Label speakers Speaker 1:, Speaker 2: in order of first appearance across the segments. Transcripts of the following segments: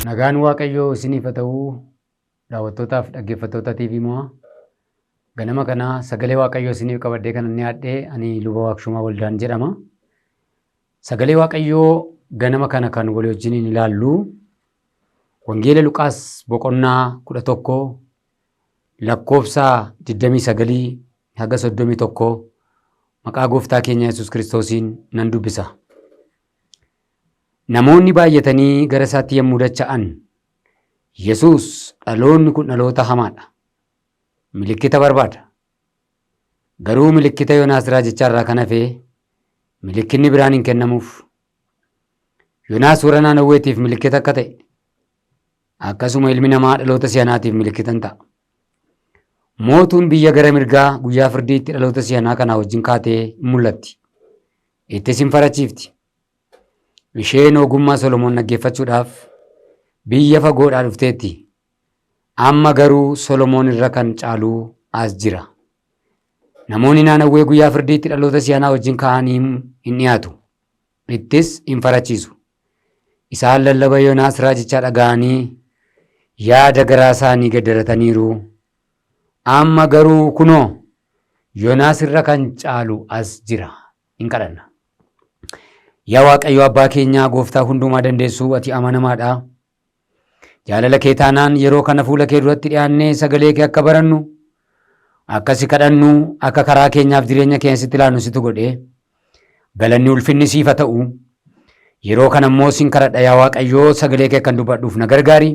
Speaker 1: Nagaan Waaqayyoo isiniif haa ta'u daawwattootaaf dhaggeeffattoota TV mo'aa. Ganama kana sagalee Waaqayyoo isiniif qabadhee kan inni dhiyaadhe ani luba Waaqshumaa Waldaan jedhama. Sagalee Waaqayyoo ganama kana kan walii wajjin ilaallu Wangeela Luqaas boqonnaa 11 lakkoofsa 29 haga 31 maqaa gooftaa keenya Yesuus Kiristoosiin nan dubbisa. Namoonni baay'atanii gara isaatti yommuu dacha'an Yesuus dhaloonni kun dhaloota hamaadha. Milikkita barbaada. Garuu milikkita Yoonaas raajichaa irraa kan hafe milikkinni biraan hin kennamuuf. Yoonaas warra Naanawweetiif milikkita akka ta'e akkasuma ilmi namaa dhaloota si'anaatiif milikkita ta'a. Mootuun biyya gara mirgaa guyyaa firdiitti dhaloota si'anaa kanaa wajjin kaatee mul'atti. Ittis hin farachiifti. Isheen ogummaa Solomoon dhaggeeffachuudhaaf biyya fagoodhaa dhufteetti. Amma garuu Solomoon irra kan caalu as jira. Namoonni Naanawwee guyyaa firdiitti dhaloota si'anaa wajjin ka'anii hin dhiyaatu. Ittis hin farachiisu. Isaan lallaba Yoonaas raajichaa dhaga'anii yaada garaa isaanii gaddarataniiru. Amma garuu kunoo Yoonaas irra kan caalu as jira. Hin kadhanna. Yaa Waaqayyo Abbaa keenyaa Gooftaa hundumaa dandeessu ati amanamaadha. Jaalala kee taanaan yeroo kana fuula kee duratti dhiyaannee sagalee kee akka barannu akkasi kadhannu akka karaa keenyaaf jireenya keenya sitti ilaallu situ godhee galanni ulfinni siif haa ta'u. Yeroo kana immoo sin kadhadha yaa Waaqayyo sagalee kee kan dubbadhuuf na gargaari.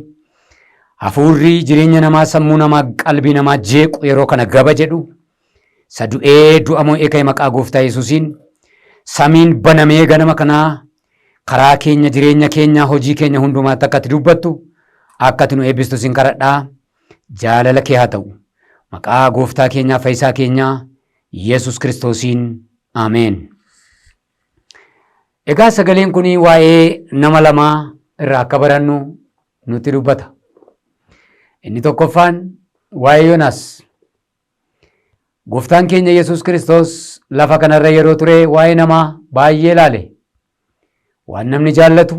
Speaker 1: Hafuurri jireenya namaa sammuu namaa qalbii namaa jeequ yeroo kana gaba jedhu sadu'ee du'a mo'ee ka'e maqaa Gooftaa Yesuusiin. Samiin banamee ganama kanaa karaa keenya jireenya keenya hojii keenya hundumaatti akka ati dubbattu akka ati nu eebbistu sin kadhadhaa. Jaalala kee haa ta'u maqaa gooftaa keenyaa fayyisaa keenyaa Yesuus Kiristoosiin ameen. Egaa sagaleen kun waa'ee nama lamaa irraa akka barannu nutti dubbata. Inni tokkoffaan waa'ee Yoonaas. Gooftaan keenya Yesuus Kiristoos lafa kanarra yeroo ture waa'ee namaa baay'ee ilaale. Waan namni jaallatu,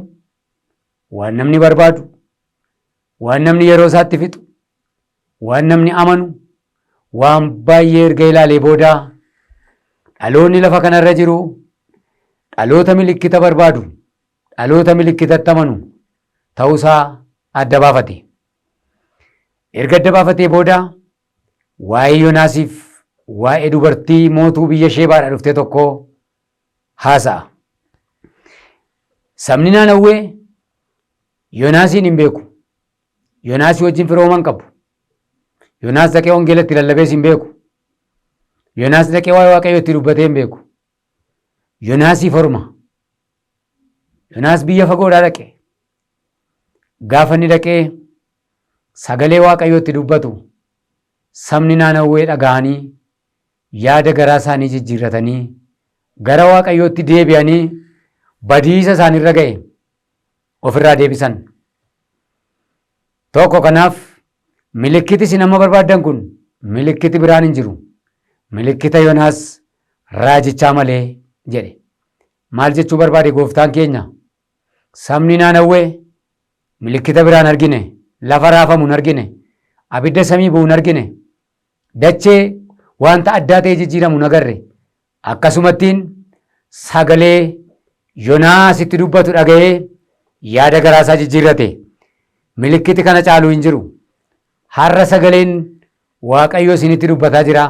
Speaker 1: waan namni barbaadu, waan namni yeroo isaatti fixu, waan namni amanu, waan baay'ee erga ilaalee booda dhaloonni lafa kanarra jiru dhaloota milikkita barbaadu, dhaloota milikkitatti amanu ta'uusaa adda baafate. Erga adda baafatee booda waa'ee Yoonaasiif waa'ee dubartii mootuu biyya Sheebaadhaa dhufte tokko haasa'a. Sabni Naanawwee Yoonaasiin hin beeku. Yoonaasii wajjin firooman qabu. Yoonaas dhaqee wangeelatti lallabees hin beeku. Yoonaas dhaqee waa'ee Waaqayyoo itti dubbatee hin beeku. Yoonaasiif orma. Yoonaas biyya fagoodhaa dhaqe. Gaafa inni dhaqee sagalee Waaqayyoo itti dubbatu sabni Naanawwee dhaga'anii yaada garaa isaanii jijjiirratanii gara Waaqayyootti deebi'anii badiisa isaanirra ga'e ofirraa deebisan. Tokko kanaaf milikkiti isin amma barbaaddan kun milikkiti biraan hin jiru. Milikkita Yoonaas raajichaa malee jedhe. Maal jechuu barbaade gooftaan keenya? Sabni Naanawwee milikkita biraan argine, lafa raafamu hin argine, abidda samii bu'u hin argine, dachee wanta addaa ta'e jijjiiramu hin agarre. Akkasumattiin sagalee Yoonaas itti dubbatu dhaga'ee yaada garaasaa jijjiirrate. Milikkiti kana caalu hin jiru. Har'a sagaleen Waaqayyo isinitti dubbataa jira.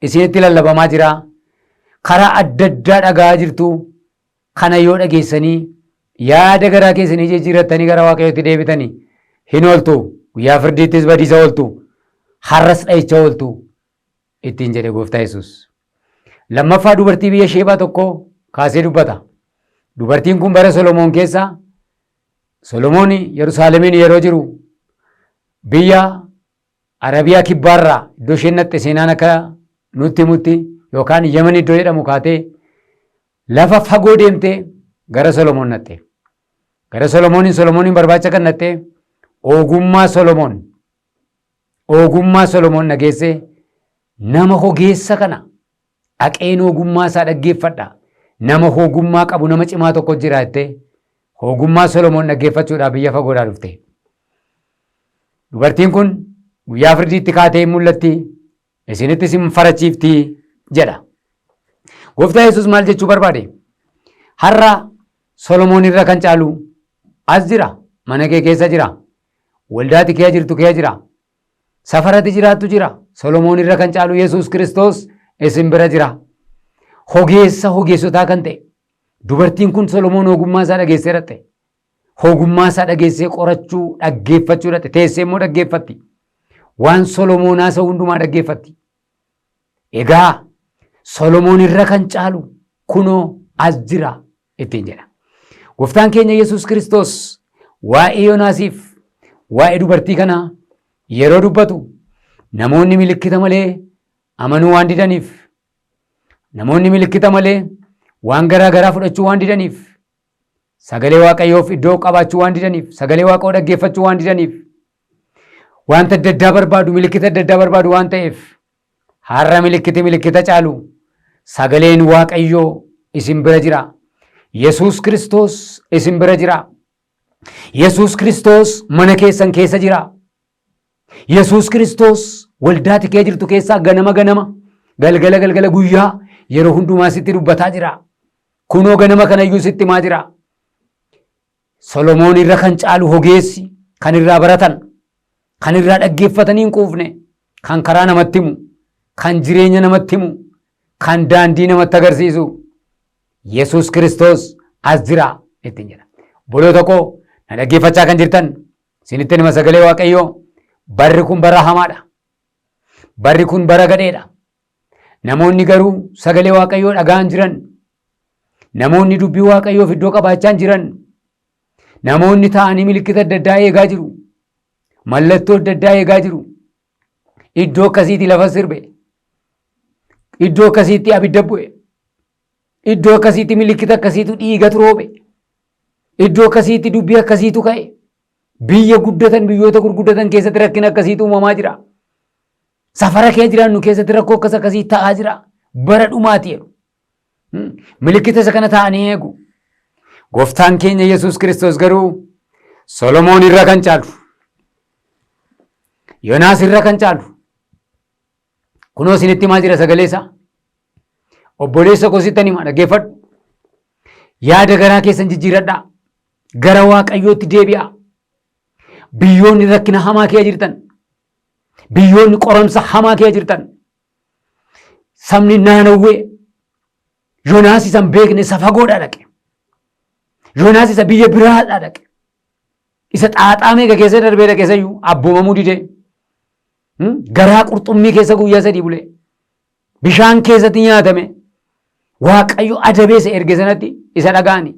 Speaker 1: Isinitti lallabamaa jira. Karaa adda addaa dhaga'aa jirtu. Kana yoo dhageessanii yaada garaa keessanii jijjiirrattanii gara Waaqayyootti deebitanii hin ooltu. Guyyaa firdiittis badiisa ooltu. Har'as dha'icha ooltu. Ittiin jedhe gooftaa Yesuus. Lammaffaa dubartii biyya Sheebaa tokko kaasee dubbata. Dubartiin kun bara Solomoon keessa Solomoon Yerusaalemiin yeroo jiru biyya Arabiyaa kibbaarraa iddoo isheen natte seenaan akka nutti himutti yookaan Yemen iddoo jedhamu kaatee lafa fagoo deemtee gara Solomoon natte. Gara Solomoonin barbaacha kan natte ogummaa Solomoon dhageesse nama ogeessa kana dhaqeen ogummaa isaa dhaggeeffadha. Nama ogummaa qabu nama cimaa tokko jira jettee Ogummaa Solomoon dhaggeeffachuudhaaf biyya fagoodhaa dhufte. Dubartiin kun guyyaa firdiitti kaatee mul'atti, isinittis hin farachiifti jedha. Gooftaa Yesuus maal jechuu barbaade? Har'a Solomoon irra kan caalu as jira, mana kee keessa jira, waldaati kee jirtu kee jira, safarati jiraattu jira. Solomoon irra kan caalu Yesuus Kiristoos isin bira jira. Ogeessa ogeessotaa kan ta'e dubartiin kun Solomoon ogummaa isaa dhageessee dhatte. Ogummaa isaa dhageessee qorachuu dhaggeeffachuu dhatte. Teessee immoo dhaggeeffatti. Waan Solomoon haasa'u hundumaa dhaggeeffatti. Egaa Solomoon irra kan caalu kunoo as jira ittiin jedha. Gooftaan keenya Yesuus Kiristoos waa'ee Yoonaasiif waa'ee dubartii kanaa yeroo dubbatu namoonni milikkita malee amanuu waan didaniif, namoonni milikkita malee waan garaa garaa fudhachuu waan didaniif, sagalee Waaqayyoof iddoo qabaachuu waan didaniif, sagalee Waaqoo dhaggeeffachuu waan didaniif, wanta adda addaa barbaadu, milikkita adda addaa barbaadu waan ta'eef, har'a milikkita caalu sagaleen Waaqayyoo isin bira jira. Yesuus Kiristoos isin bira jira. Yesuus Kiristoos mana keessan keessa jira. Yesuus Kiristoos waldaati kee jirtu keessaa ganama galgala guyyaa yeroo hundumaa sitti dubbataa jira. Kunoo ganama kanayyuu sitti himaa jira. Solomoon irra kan caalu ogeessi kan irraa baratan, kan irraa dhaggeeffatanii hin quufne, kan karaa namatti himu, kan jireenya namatti himu, kan daandii namatti agarsiisu Yesuus Kiristoos as jira ittiin jedha. Obboloota koo na dhaggeeffachaa kan jirtan isinitti hima sagalee Waaqayyoo. Barri kun bara hamaadha. Barri kun bara gadheedha. Namoonni garuu sagalee Waaqayyoo dhaga'an jiran, namoonni dubbii Waaqayyoof iddoo qabaachaa jiran, namoonni ta'anii milikkita adda addaa eegaa jiru, mallattoo adda addaa eegaa jiru. Iddoo akkasiitti lafa sirbe, iddoo akkasiitti abidda bu'e, iddoo akkasiitti milikkita akkasiitu dhiigatu roobe, iddoo akkasiitti dubbii akkasiitu ka'e. Biyya guddatan, biyyoota gurguddatan keessatti rakkina akkasiitu uumamaa jira. Safara kee jiraannu keessatti rakkoo akkasii ta'aa jira. Bara dhumaati jedhu. Milikkita isa kana ta'anii eegu. Gooftaan keenya Yesuus Kiristoos garuu Solomoon irra kan caalu, Yoonaas irra kan caalu, kunoo isinitti himaa jira sagalee isaa. Obboleessa koo sittan hima dhaggeeffadhu. Yaada garaa keessan jijjiiradhaa. Gara Waaqayyootti deebi'aa. Biyyoonni rakkina hamaa kee jirtan, biyyoonni qoramsa hamaa kee jirtan, sabni naannawwee Yoonaas isa hin beekne isa fagoodhaa dhaqe. Yoonaas isa biyya biraadhaa dhaqe. Isa xaaxaa meeqa keessa darbee dhaqeessayyuu abboomamuu didee garaa qurxummii keessa guyyaa 3 bulee bishaan keessatti nyaatame Waaqayyo adabeessa erge sanatti isa dhaga'ani.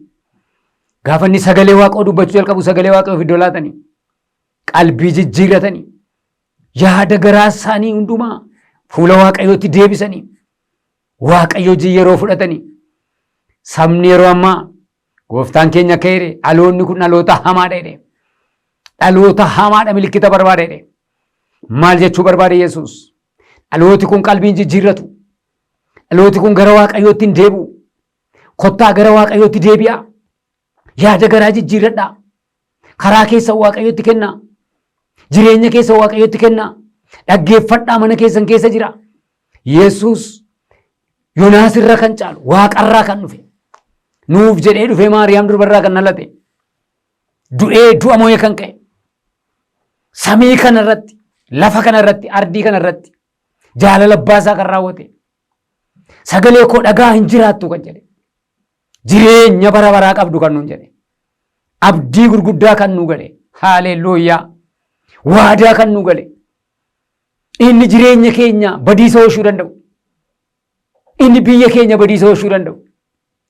Speaker 1: Gaafa inni sagalee Waaqoo dubbachuu jalqabu sagalee Waaqoo iddoo laatanii qalbii jijjiiratanii yaada garaa isaanii hundumaa fuula Waaqayyootti deebisanii Waaqayyo hojii yeroo fudhatanii sabni yeroo ammaa gooftaan keenya keere dhaloonni kun dhaloota hamaadha jedhe. Dhaloota hamaadha milikkita barbaada jedhe. Maal jechuu barbaade Yesuus? Dhalooti kun qalbiin jijjiirratu. Dhalooti kun gara Waaqayyootti hin deebi'u. Kottaa gara Waaqayyootti deebi'a. Yaada garaa jijjiirradhaa. Karaa keessa Waaqayyootti kennaa. Jireenya keessa Waaqayyootti kennaa. Dhaggeeffadhaa mana keessan keessa jira. Yesuus Yoonaas irra kan caalu Waaqarraa kan dhufe. Nuuf jedhee dhufe Maariyaam durbarraa kan dhalate. Du'ee du'a moo'ee kan ka'e. Samii kanarratti, lafa kanarratti, ardii kanarratti jaalala abbaasaa kan raawwate. Sagalee koo dhagaa hin jiraattu kan jedhe. Jireenya bara baraa qabdu kan nuun jedhe. Abdii gurguddaa kan nuu gale. Haalelooyaa. Waadaa kan nuu gale. Inni jireenya keenya badiisa oolchuu danda'u. Inni biyya keenya badiisa oolchuu danda'u.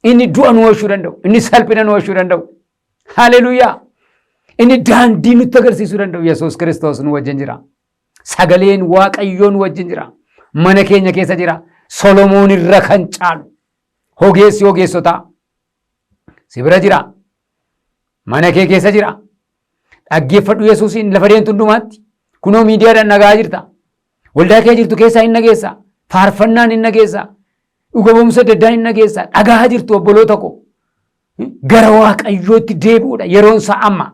Speaker 1: Inni du'a nu oolchuu danda'u. Inni salphina nu oolchuu danda'u. Haalelooyaa. Inni daandii nutti agarsiisuu danda'u. Yesuus Kiristoos nu wajjin jira. Sagaleen Waaqayyoo nu wajjin jira. Mana keenya keessa jira. Solomoon irra kan caalu. Ogeessi ogeessotaa. Si bira jira. Mana kee keessa jira. Dhaggeeffadhu Yesuusiin lafa deemtu hundumaatti. Kunoo miidiyaadhaan nagaa jirta. Waldaa kee jirtu keessaa hin nageessa. Faarfannaan hin nageessa. Dhuga ba'umsa adda addaa hin nageessa. Dhagaa jirtu obboloota koo. gara waaqayyootti deebi'uudha. Yeroon isaa amma.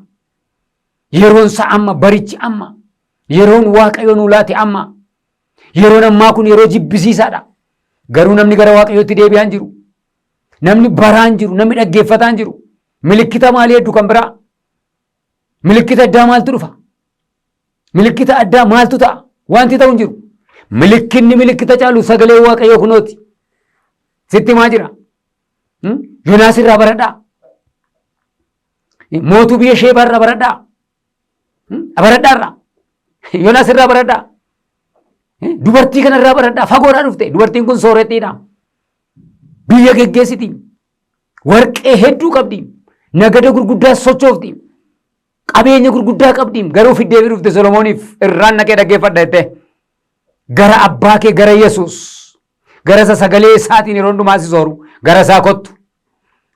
Speaker 1: Yeroon isaa amma, barichi amma. Yeroon waaqayyo nuu laate amma. Yeroon ammaa kun yeroo jibbisiisaadha. Garuu namni gara waaqayyootti deebi'aa hin jiru. Namni baraa hin jiru, namni dhaggeeffataa hin jiru. Milikkita maalii hedduu kan biraa? Milikkita addaa maaltu dhufa? Milikkita addaa maaltu ta'a? Wanti ta'u hin jiru. Milikkinni milikkita caalu sagalee waaqayyoo kunooti. Sitti maa jira? Yoonaas irraa baradhaa. Mootuu biyya Sheebaa irraa baradhaa. Baradhaa irraa. Yoonaas irraa baradhaa. Dubartii kana irraa baradhaa. Fagoodhaa dhufte. Dubartiin kun soorettiidha. Biyya geggeessiti. Warqee hedduu qabdi. Nagada gurguddaa sochoofti. Qabeenya gurguddaa qabdi. Garuu fiddee dhufte Solomooniif irraan naqee dhaggeeffadha jettee. Gara abbaa kee gara Yesuus. Gara isa sagalee isaatiin yeroo hundumaa si sooru. Gara isaa kottu.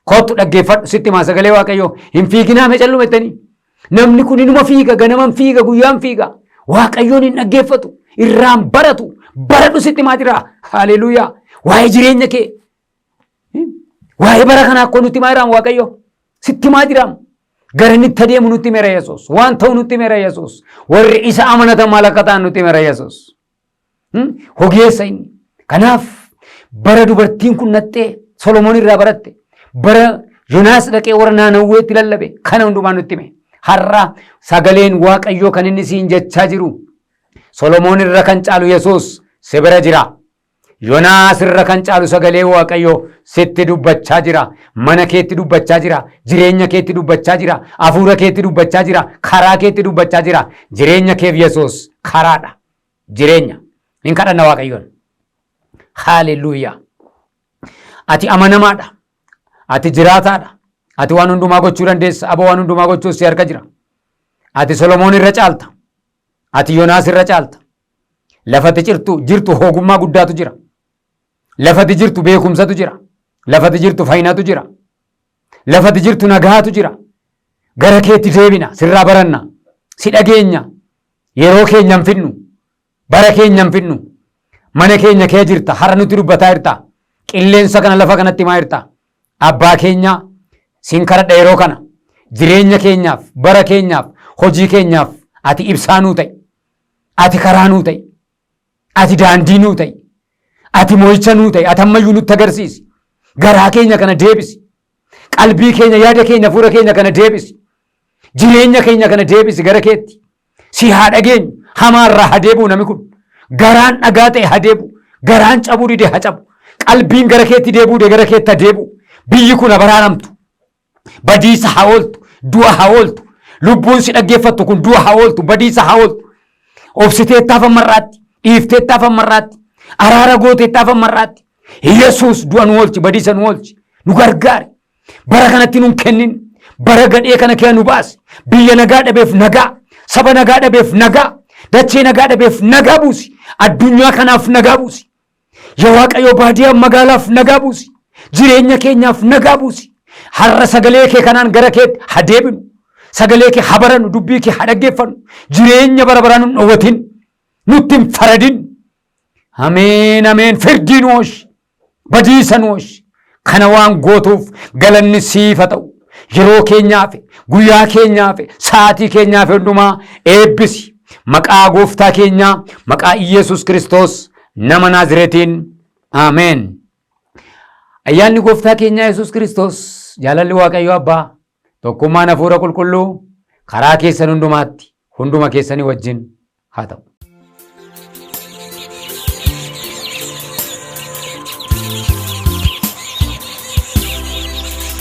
Speaker 1: Kottu dhaggeeffadhu sitti maa sagalee waaqayyoo. Hin fiiginaa mee callume jettanii. Namni kun inuma fiiga, ganaman fiiga, guyyaan fiiga. Waaqayyoon hin dhaggeeffatu. Irraan baratu. Baradhu sitti maa jira. Haleluuyaa. Waa'ee jireenya kee. Waa'ee bara kanaa akkoo nutti maa jiraan waaqayyo. Sitti maa jiraan. Gara inni itti adeemu nutti mera Yesuus. Waan ta'u nutti mera Yesuus. Warri isa amanatan maal akka ta'an nutti mera Yesuus. Hogeessa inni. Kanaaf bara dubartiin kun nattee Solomoon irraa baratte. Bara Yoonaas dhaqee warra Naanawweetti lallabe. Kana hundumaa nutti hime. Har'a sagaleen waaqayyoo kan inni siin jechaa jiru. Solomoon irra kan caalu Yesuus si bira jira. Yoonaas irra kan caalu sagalee waaqayyoo sitti dubbachaa jira. Mana keetti dubbachaa jira. Jireenya keetti dubbachaa jira. Hafuura keetti dubbachaa jira. Karaa keetti dubbachaa jira. Jireenya keef Yesuus karaadha. Jireenya. Hin kadhanna waaqayyoon. Haleluuyaa. Ati amanamaadha. Ati jiraataadha. Ati waan hundumaa gochuu dandeessa. Aba waan hundumaa gochuu si harka jira. Ati Solomoon irra caalta. Ati Yoonaas irra caalta. Lafati jirtu ogummaa guddaatu jira. Lafati jirtu beekumsatu jira. Lafati jirtu fayyinatu jira. Lafati jirtu nagaatu jira. Gara keetti deebina. Sirraa baranna. Si dhageenya. Yeroo keenya hin fidnu. Bara keenya hin fidnu. Mana keenya kee jirta. Har'a nuti dubbataa jirta. Qilleensa kana lafa kanatti himaa jirta. Abbaa keenya siin kadhadha yeroo kana. Jireenya keenyaaf, bara keenyaaf, hojii keenyaaf ati ibsaa nuu ta'i. Ati karaa nuu ta'i. Ati daandii nuu ta'i. Ati mo'icha nuu ta'i. Ati ammayyuu nutti agarsiisi. Garaa keenya kana deebisi. Qalbii keenya, yaada keenya, fuula keenya kana deebisi. Jireenya keenya kana deebisi gara keetti. Si haa dhageenyu. Hamaarraa haa deebi'u namni kun. Garaan dhagaa ta'e haa deebi'u. Garaan cabuu dide haa cabu. Qalbiin gara keetti deebi'u de gara keetti haa deebi'u. Biyyi kun abaraanamtu. Badiisa haa ooltu. Du'a haa ooltu. Lubbuun si dhaggeeffattu kun du'a haa ooltu. Badiisa haa ooltu. Obsiteettaaf ammarraatti. Dhiifteettaaf ammarraatti. Araara gooteettaaf ammarraatti. Yesuus du'a nu oolchi. Badiisa nu oolchi. Nu gargaari. Bara kanatti nun kennin. Bara gadhee kana kee nu baasi. Biyya nagaa dhabeef nagaa. Saba nagaa dhabeef nagaa. Dachee nagaa dhabeef nagaa buusi. Addunyaa kanaaf nagaa buusi. Yaa Waaqayyo baadiyyaa magaalaaf nagaa buusi. Jireenya keenyaaf nagaa buusi. Har'a sagalee kee kanaan gara keetti haa deebinu. Sagalee kee haa barannu. Dubbii kee haa dhaggeeffannu. Jireenya bara baraan hin dhowwatin. Nutti hin faradin. Ameen ameen. Firdii nu ooshi. Badiisa nu ooshi. Kana waan gootuuf galanni siif haa ta'u. Yeroo keenyaaf, guyyaa keenyaaf, sa'aatii keenyaaf hundumaa eebbisi. Maqaa gooftaa keenyaa, maqaa Iyesuus Kiristoos nama Naazreetiin. Ameen. Ayyaanni gooftaa keenyaa Yesuus Kiristoos, jaalalli Waaqayyoo Abbaa, tokkummaan Hafuura Qulqulluu karaa keessan hundumaatti, hunduma keessanii wajjin haa ta'u.